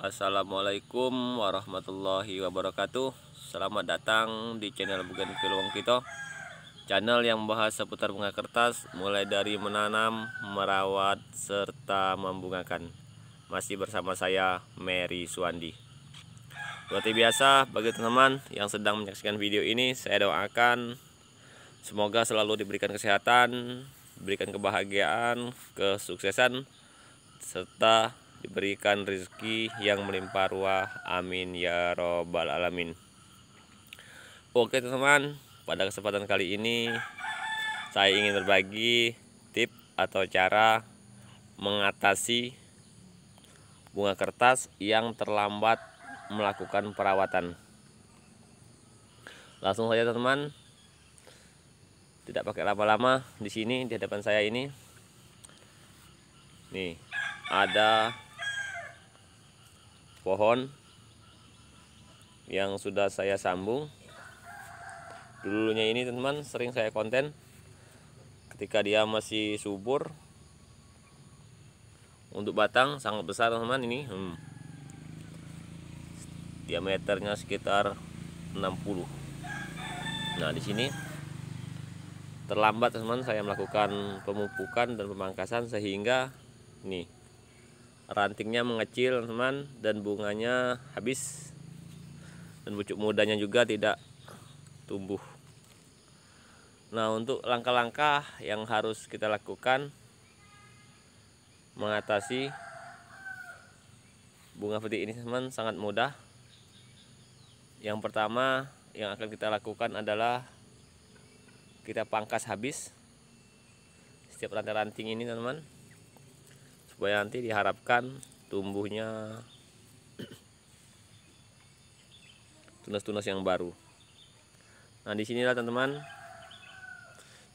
Assalamualaikum warahmatullahi wabarakatuh. Selamat datang di channel Bougainville Wong Kito, channel yang membahas seputar bunga kertas, mulai dari menanam, merawat, serta membungakan. Masih bersama saya, Mary Suwandi. Seperti biasa, bagi teman-teman yang sedang menyaksikan video ini, saya doakan semoga selalu diberikan kesehatan, diberikan kebahagiaan, kesuksesan, serta diberikan rezeki yang melimpah ruah. Amin ya robbal alamin. Oke teman-teman, pada kesempatan kali ini saya ingin berbagi tip atau cara mengatasi bunga kertas yang terlambat melakukan perawatan. Langsung saja teman-teman, tidak pakai lama-lama. Di sini di hadapan saya ini nih ada pohon yang sudah saya sambung. Dulunya ini teman-teman sering saya konten ketika dia masih subur. Untuk batang sangat besar teman-teman ini. Diameternya sekitar 60. Nah, di sini terlambat teman-teman saya melakukan pemupukan dan pemangkasan sehingga nih rantingnya mengecil teman-teman dan bunganya habis dan pucuk mudanya juga tidak tumbuh. Nah, untuk langkah-langkah yang harus kita lakukan mengatasi bunga seperti ini teman-teman sangat mudah. Yang pertama yang akan kita lakukan adalah kita pangkas habis setiap ranting-ranting ini teman-teman, supaya nanti diharapkan tumbuhnya tunas-tunas yang baru. Nah, disinilah teman-teman,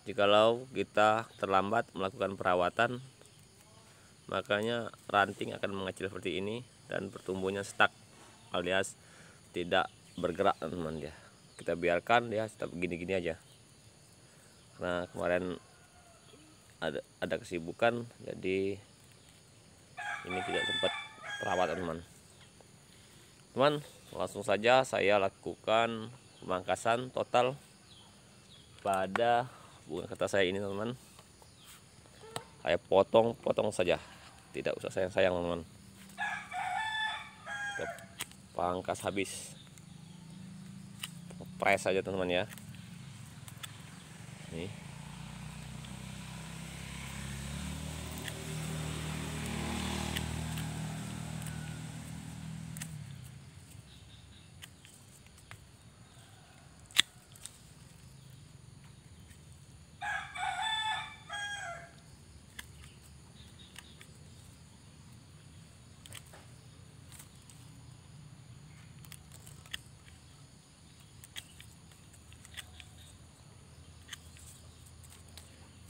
jikalau kita terlambat melakukan perawatan, makanya ranting akan mengecil seperti ini dan pertumbuhannya stuck alias tidak bergerak teman-teman. Ya, kita biarkan dia tetap gini-gini aja. Nah, kemarin ada kesibukan, jadi ini tidak sempat perawatan teman-teman. Langsung saja saya lakukan pemangkasan total pada bunga kertas saya ini teman-teman. Saya potong saja, tidak usah sayang-sayang teman-teman. Kita pangkas habis, press saja teman-teman ya. Nih.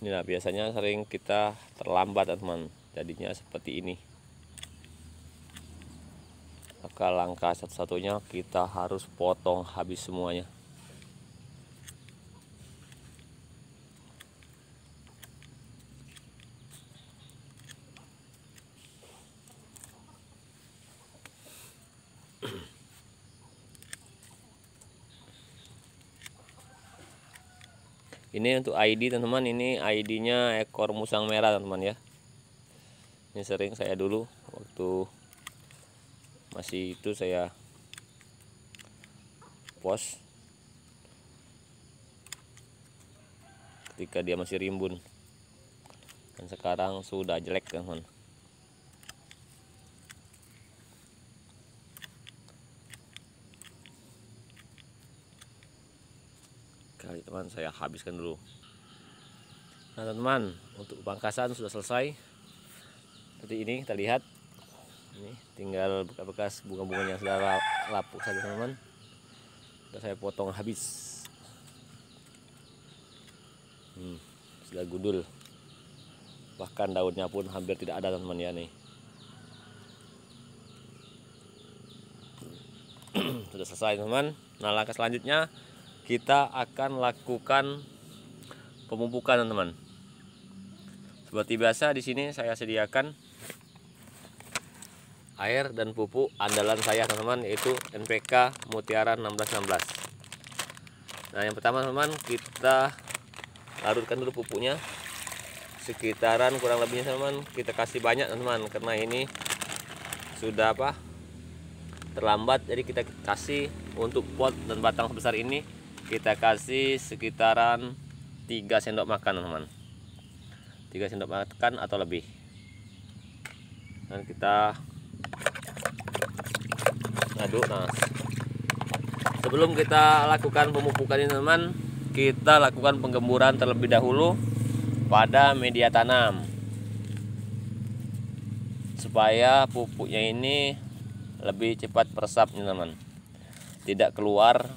Nah, biasanya sering kita terlambat teman, jadinya seperti ini. Maka langkah satu-satunya kita harus potong habis semuanya. Ini untuk ID teman-teman, ini ID-nya ekor musang merah teman-teman ya. Ini sering saya dulu waktu masih itu saya post ketika dia masih rimbun, dan sekarang sudah jelek teman-teman. Kali teman saya habiskan dulu. Nah teman-teman, untuk pangkasan sudah selesai. Seperti ini kita lihat. Ini tinggal bekas-bekas bunga-bunga yang sudah lapuk saja teman-teman. Sudah saya potong habis. Sudah gundul. Bahkan daunnya pun hampir tidak ada teman-teman ya nih. Sudah selesai teman-teman. Nah, langkah selanjutnya kita akan lakukan pemupukan teman-teman. Seperti biasa di sini saya sediakan air dan pupuk andalan saya teman-teman, yaitu NPK Mutiara 1616. Nah, yang pertama teman-teman, kita larutkan dulu pupuknya sekitaran kurang lebihnya teman-teman, kita kasih banyak teman-teman, karena ini sudah terlambat, jadi kita kasih untuk pot dan batang sebesar ini kita kasih sekitaran 3 sendok makan teman-teman, 3 sendok makan atau lebih. Dan kita aduk. Nah, sebelum kita lakukan pemupukan ini teman, kita lakukan penggemburan terlebih dahulu pada media tanam supaya pupuknya ini lebih cepat meresap teman, tidak keluar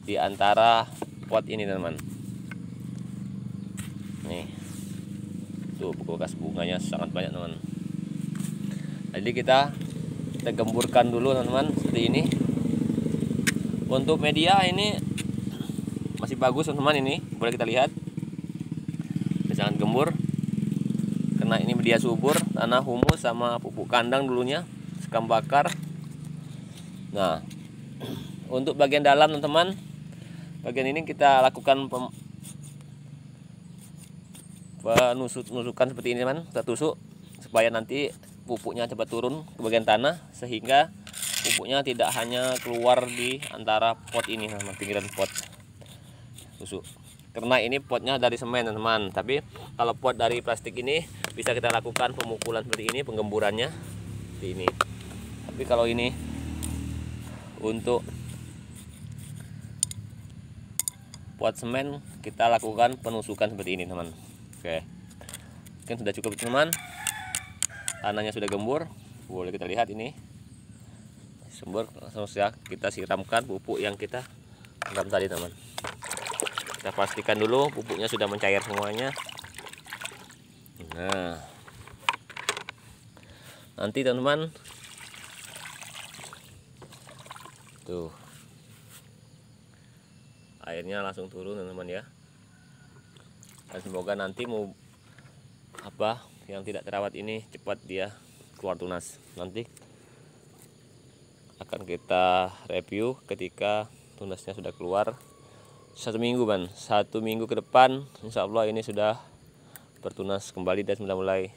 di antara pot ini teman. Nih tuh, bekas bunganya sangat banyak teman. Jadi kita gemburkan dulu teman-teman, seperti ini. Untuk media ini masih bagus teman-teman, ini boleh kita lihat, sangat gembur karena ini media subur, tanah humus sama pupuk kandang dulunya, sekam bakar. Nah, untuk bagian dalam teman-teman, bagian ini kita lakukan penusukan seperti ini teman, kita tusuk supaya nanti pupuknya cepat turun ke bagian tanah, sehingga pupuknya tidak hanya keluar di antara pot ini teman, pinggiran pot. Tusuk, karena ini potnya dari semen teman-teman, tapi kalau pot dari plastik ini bisa kita lakukan pemukulan seperti ini, penggemburannya seperti ini. Tapi kalau ini untuk pot semen, kita lakukan penusukan seperti ini teman. Oke, mungkin sudah cukup teman, tanahnya sudah gembur, boleh kita lihat ini sumber. Langsung saja kita siramkan pupuk yang kita siram tadi teman. Kita pastikan dulu pupuknya sudah mencair semuanya. Nah, nanti teman-teman tuh airnya langsung turun teman-teman ya. Dan semoga nanti mau yang tidak terawat ini cepat dia keluar tunas. Nanti akan kita review ketika tunasnya sudah keluar. 1 minggu ke depan insya Allah ini sudah bertunas kembali dan sudah mulai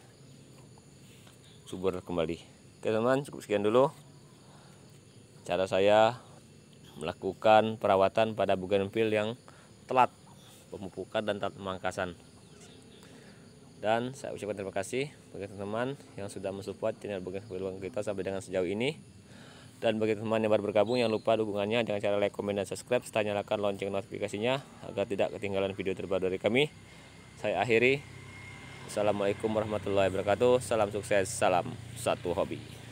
subur kembali. Oke teman, cukup sekian dulu cara saya melakukan perawatan pada bougainville yang telat pemupukan dan telat pemangkasan. Dan saya ucapkan terima kasih bagi teman-teman yang sudah mensupport channel bougainville kita sampai dengan sejauh ini. Dan bagi teman yang baru bergabung, jangan lupa dukungannya, jangan cara like, komen, dan subscribe, serta nyalakan lonceng notifikasinya agar tidak ketinggalan video terbaru dari kami. Saya akhiri. Assalamualaikum warahmatullahi wabarakatuh. Salam sukses, salam satu hobi.